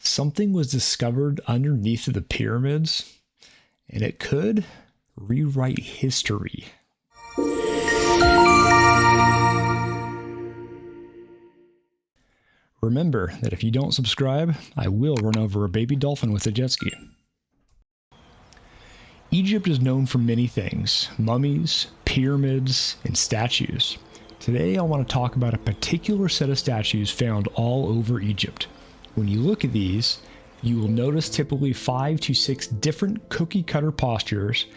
Something was discovered underneath of the pyramids, and it could rewrite history. Remember that if you don't subscribe, I will run over a baby dolphin with a jet ski. Egypt is known for many things: mummies, pyramids, and statues. Today I want to talk about a particular set of statues found all over Egypt. When you look at these, you will notice typically 5 to 6 different cookie cutter postures.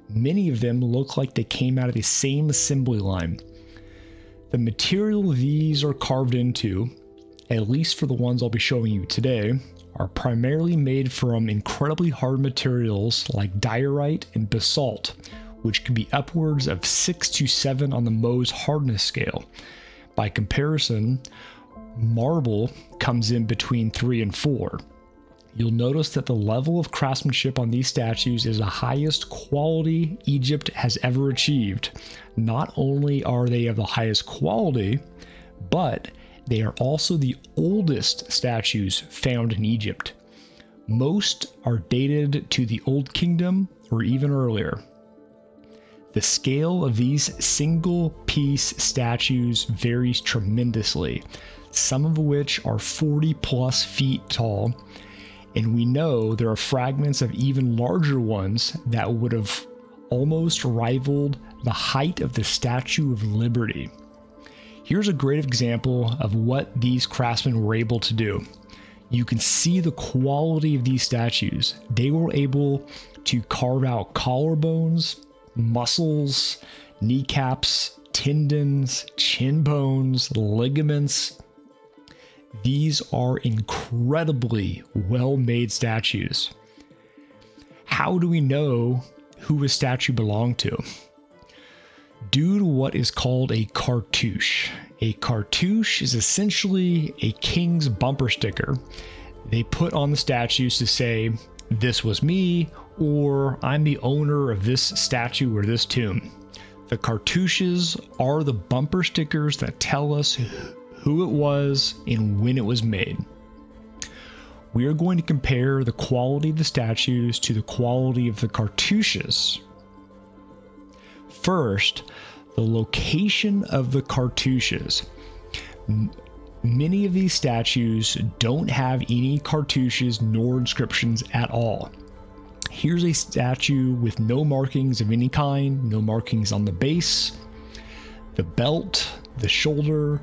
Many of them look like they came out of the same assembly line. The material these are carved into, at least for the ones I'll be showing you today, are primarily made from incredibly hard materials like diorite and basalt, which can be upwards of 6 to 7 on the Mohs hardness scale. By comparison, marble comes in between 3 and 4. You'll notice that the level of craftsmanship on these statues is the highest quality Egypt has ever achieved. Not only are they of the highest quality, but they are also the oldest statues found in Egypt. Most are dated to the Old Kingdom or even earlier. The scale of these single-piece statues varies tremendously, some of which are 40+ feet tall, and we know there are fragments of even larger ones that would have almost rivaled the height of the Statue of Liberty. Here's a great example of what these craftsmen were able to do. You can see the quality of these statues. They were able to carve out collarbones, muscles, kneecaps, tendons, chin bones, ligaments. These are incredibly well-made statues. How do we know who a statue belonged to? Due to what is called a cartouche. A cartouche is essentially a king's bumper sticker they put on the statues to say, "This was me," or "I'm the owner of this statue or this tomb." The cartouches are the bumper stickers that tell us who it was and when it was made. We are going to compare the quality of the statues to the quality of the cartouches. First, the location of the cartouches. Many of these statues don't have any cartouches nor inscriptions at all. Here's a statue with no markings of any kind, no markings on the base, the belt, the shoulder,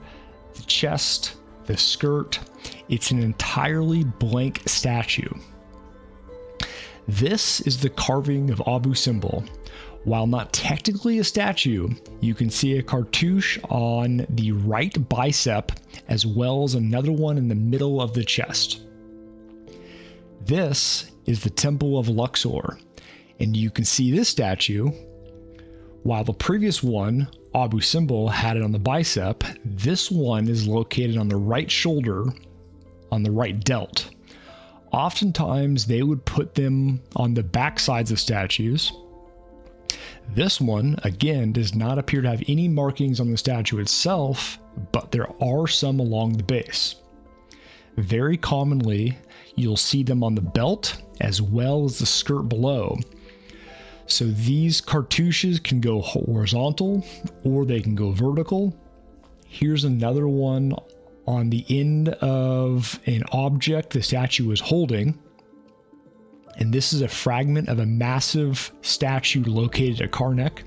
the chest, the skirt. It's an entirely blank statue. This is the carving of Abu Simbel. While not technically a statue, you can see a cartouche on the right bicep as well as another one in the middle of the chest. This is the Temple of Luxor, and you can see this statue. While the previous one, Abu Simbel, had it on the bicep, this one is located on the right shoulder, on the right delt. Oftentimes, they would put them on the back sides of statues. This one, again, does not appear to have any markings on the statue itself, but there are some along the base. Very commonly, you'll see them on the belt as well as the skirt below. So these cartouches can go horizontal or they can go vertical. Here's another one on the end of an object the statue is holding. And this is a fragment of a massive statue located at Karnak.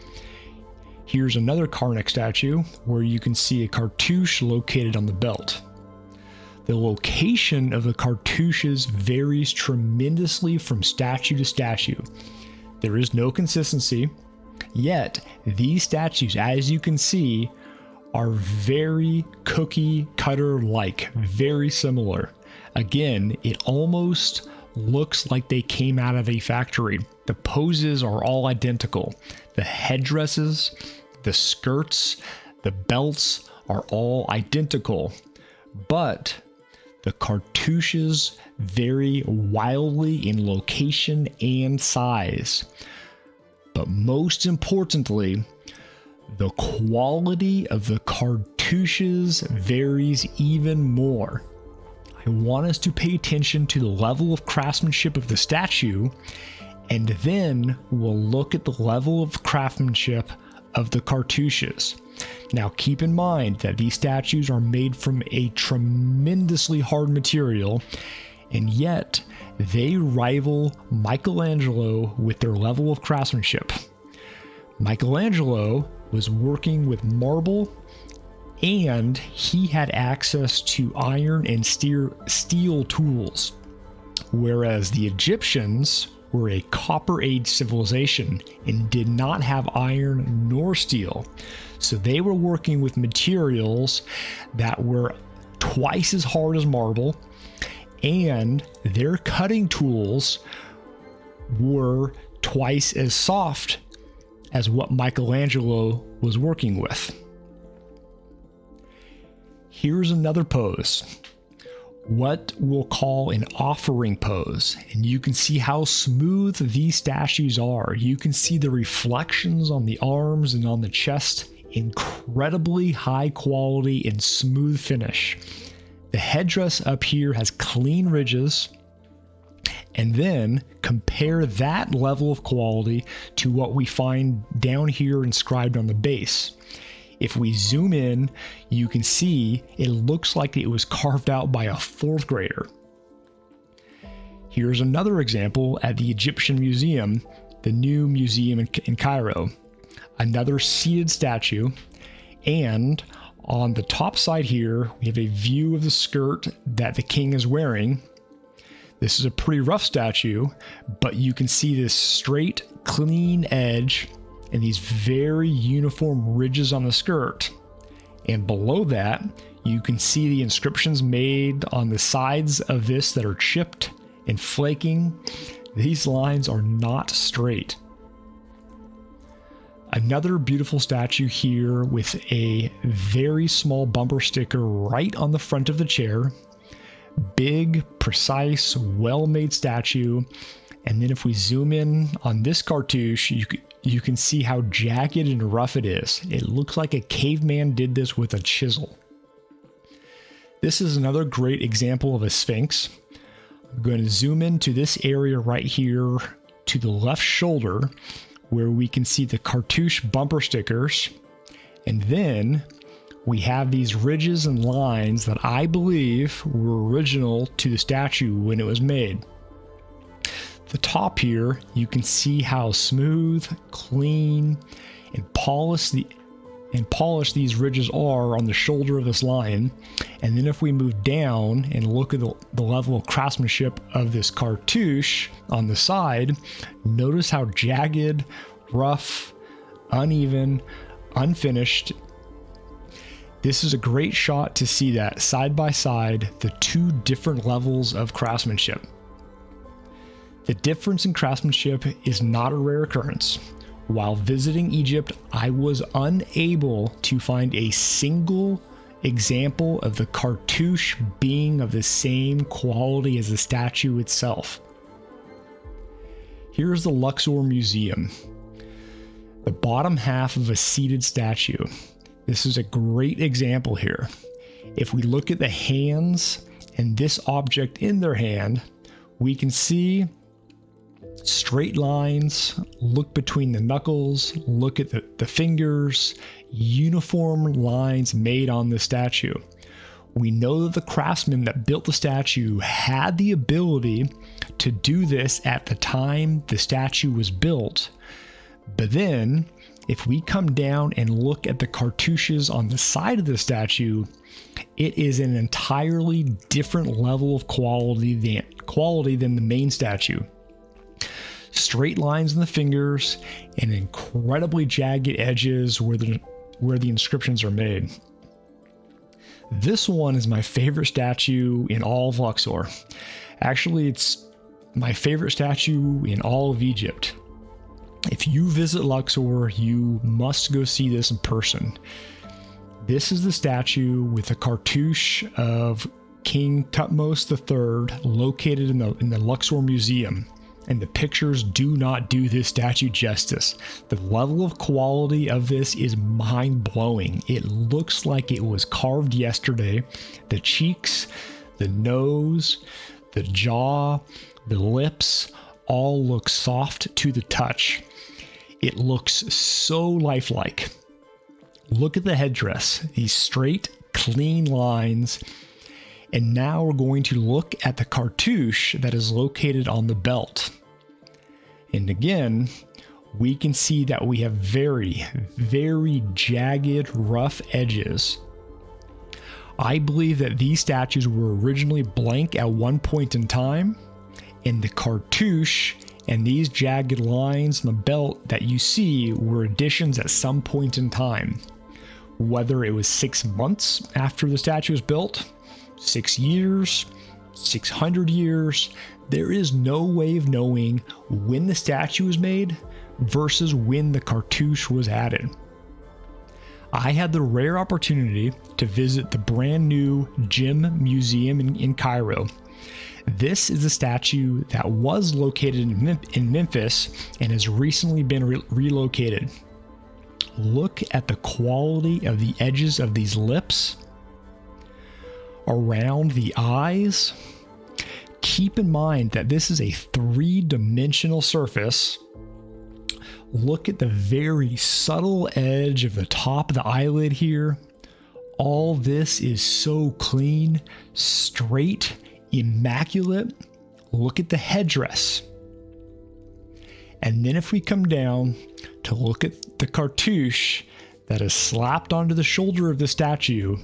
Here's another Karnak statue where you can see a cartouche located on the belt. The location of the cartouches varies tremendously from statue to statue. There is no consistency, yet these statues, as you can see, are very cookie cutter like, very similar. Again, it almost looks like they came out of a factory. The poses are all identical. The headdresses, the skirts, the belts are all identical, but the cartouches vary wildly in location and size. But most importantly, the quality of the cartouches varies even more. I I want us to pay attention to the level of craftsmanship of the statue, and then we'll look at the level of craftsmanship of the cartouches. Now keep in mind that these statues are made from a tremendously hard material, and yet they rival Michelangelo with their level of craftsmanship. Michelangelo was working with marble, and he had access to iron and steel tools, whereas the Egyptians were a Copper Age civilization and did not have iron nor steel. So they were working with materials that were twice as hard as marble, and their cutting tools were twice as soft as what Michelangelo was working with. Here's another pose, what we'll call an offering pose, and you can see how smooth these statues are. You can see the reflections on the arms and on the chest. Incredibly high quality and smooth finish. The headdress up here has clean ridges, and then compare that level of quality to what we find down here inscribed on the base. If we zoom in, you can see it looks like it was carved out by a fourth grader. Here's another example at the Egyptian Museum, the new museum in Cairo. Another seated statue, and on the top side here, we have a view of the skirt that the king is wearing. This is a pretty rough statue, but you can see this straight, clean edge and these very uniform ridges on the skirt. And below that, you can see the inscriptions made on the sides of this that are chipped and flaking. These lines are not straight. Another beautiful statue here with a very small bumper sticker right on the front of the chair. Big, precise, well-made statue. And then if we zoom in on this cartouche, you can see how jagged and rough it is. It looks like a caveman did this with a chisel. This is another great example of a sphinx. I'm going to zoom into this area right here to the left shoulder, where we can see the cartouche bumper stickers, and then we have these ridges and lines that I believe were original to the statue when it was made. The top here, you can see how smooth, clean, and polished these ridges are on the shoulder of this lion. And then if we move down and look at the level of craftsmanship of this cartouche on the side, notice how jagged, rough, uneven, unfinished. This is a great shot to see that side by side, the two different levels of craftsmanship. The difference in craftsmanship is not a rare occurrence. While visiting Egypt, I was unable to find a single example of the cartouche being of the same quality as the statue itself. Here's the Luxor Museum, the bottom half of a seated statue. This is a great example here. If we look at the hands and this object in their hand, we can see straight lines, look between the knuckles, look at the fingers, uniform lines made on the statue. We know that the craftsman that built the statue had the ability to do this at the time the statue was built. But then, if we come down and look at the cartouches on the side of the statue, it is an entirely different level of quality than the main statue. Straight lines in the fingers and incredibly jagged edges where the inscriptions are made. This one is my favorite statue in all of Luxor. Actually, it's my favorite statue in all of Egypt. If you visit Luxor, you must go see this in person. This is the statue with the cartouche of King Thutmose III located in the Luxor Museum. And the pictures do not do this statue justice. The level of quality of this is mind-blowing. It looks like it was carved yesterday. The cheeks, The nose, the jaw, the lips all look soft to the touch. It looks so lifelike. Look at the headdress, these straight, clean lines. And now we're going to look at the cartouche that is located on the belt. And again, we can see that we have very, very jagged, rough edges. I believe that these statues were originally blank at one point in time, and the cartouche and these jagged lines on the belt that you see were additions at some point in time. Whether it was 6 months after the statue was built, 6 years, 600 years, there is no way of knowing when the statue was made versus when the cartouche was added. I had the rare opportunity to visit the brand new Gem Museum in Cairo. This is a statue that was located in Memphis and has recently been relocated. Look at the quality of the edges of these lips, around the eyes. Keep in mind that this is a 3-dimensional surface. Look at the very subtle edge of the top of the eyelid here. All this is so clean, straight, immaculate. Look at the headdress. And then if we come down to look at the cartouche that is slapped onto the shoulder of the statue,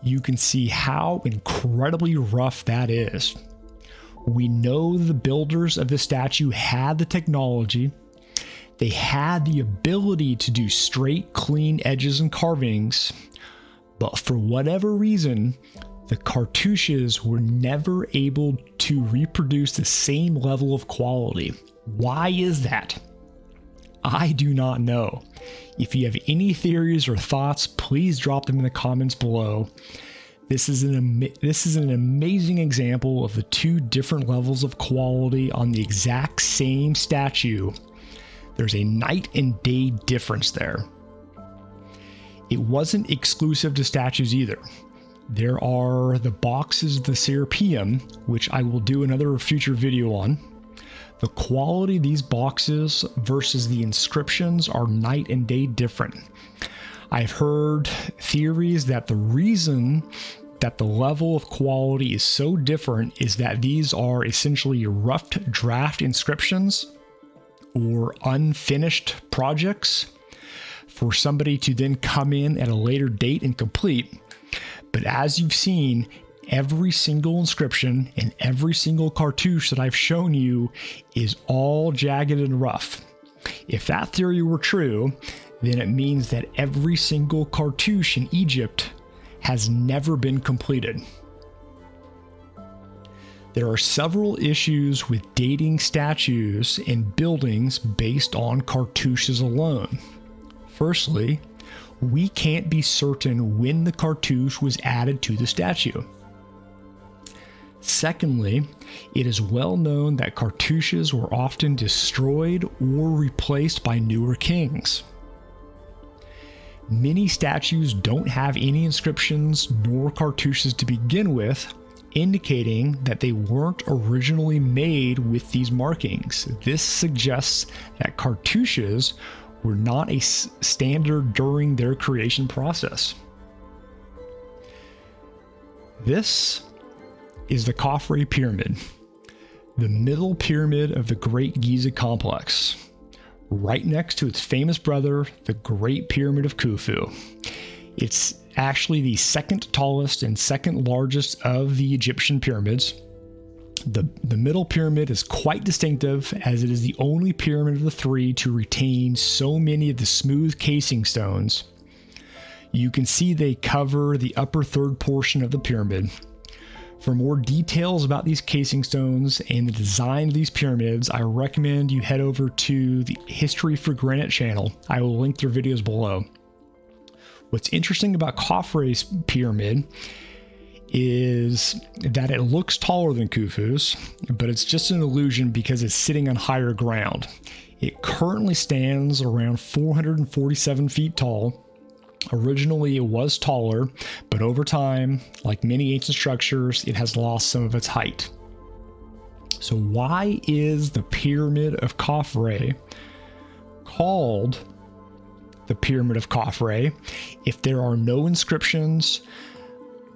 you can see how incredibly rough that is. We know the builders of the statue had the technology. They had the ability to do straight, clean edges and carvings, but for whatever reason, the cartouches were never able to reproduce the same level of quality. Why is that? I do not know. If you have any theories or thoughts, please drop them in the comments below. This is an amazing example of the 2 different levels of quality on the exact same statue. There's a night and day difference there. It wasn't exclusive to statues either. There are the boxes of the Serapeum, which I will do another future video on. The quality of these boxes versus the inscriptions are night and day different. I've heard theories that the reason that the level of quality is so different is that these are essentially rough draft inscriptions or unfinished projects for somebody to then come in at a later date and complete. But as you've seen, every single inscription and every single cartouche that I've shown you is all jagged and rough. If that theory were true, then it means that every single cartouche in Egypt has never been completed. There are several issues with dating statues and buildings based on cartouches alone. Firstly, we can't be certain when the cartouche was added to the statue. Secondly, it is well known that cartouches were often destroyed or replaced by newer kings. Many statues don't have any inscriptions nor cartouches to begin with, indicating that they weren't originally made with these markings. This suggests that cartouches were not a standard during their creation process. This is the Khafre Pyramid, the middle pyramid of the Great Giza complex, right next to its famous brother, the Great Pyramid of Khufu. It's actually the second tallest and second largest of the Egyptian pyramids. The middle pyramid is quite distinctive, as it is the only pyramid of the 3 to retain so many of the smooth casing stones. You can see they cover the upper third portion of the pyramid. For more details about these casing stones and the design of these pyramids, I recommend you head over to the History for Granite channel. I will link their videos below. What's interesting about Khafre's pyramid is that it looks taller than Khufu's, but it's just an illusion because it's sitting on higher ground. It currently stands around 447 feet tall Originally, it was taller, but over time, like many ancient structures, it has lost some of its height. So why is the Pyramid of Khafre called the Pyramid of Khafre if there are no inscriptions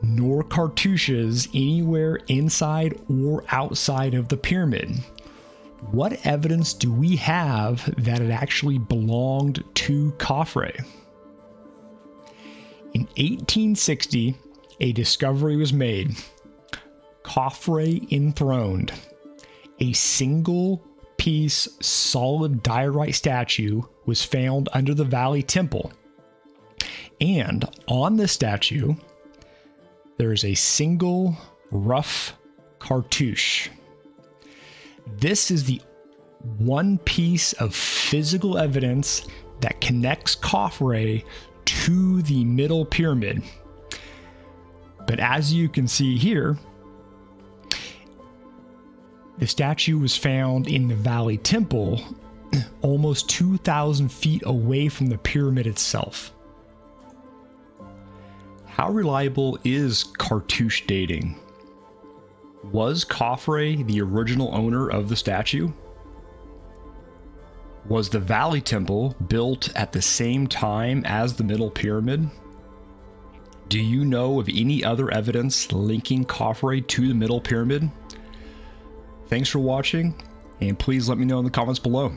nor cartouches anywhere inside or outside of the pyramid? What evidence do we have that it actually belonged to Khafre? In 1860, a discovery was made. Khafre Enthroned, a single piece solid diorite statue, was found under the Valley Temple. And on this statue, there is a single rough cartouche. This is the one piece of physical evidence that connects Khafre to the middle pyramid. But as you can see here, the statue was found in the Valley Temple, almost 2,000 feet away from the pyramid itself. How reliable is cartouche dating? Was Khafre the original owner of the statue? Was the Valley Temple built at the same time as the Middle Pyramid? Do you know of any other evidence linking Khafre to the Middle Pyramid? Thanks for watching, and please let me know in the comments below.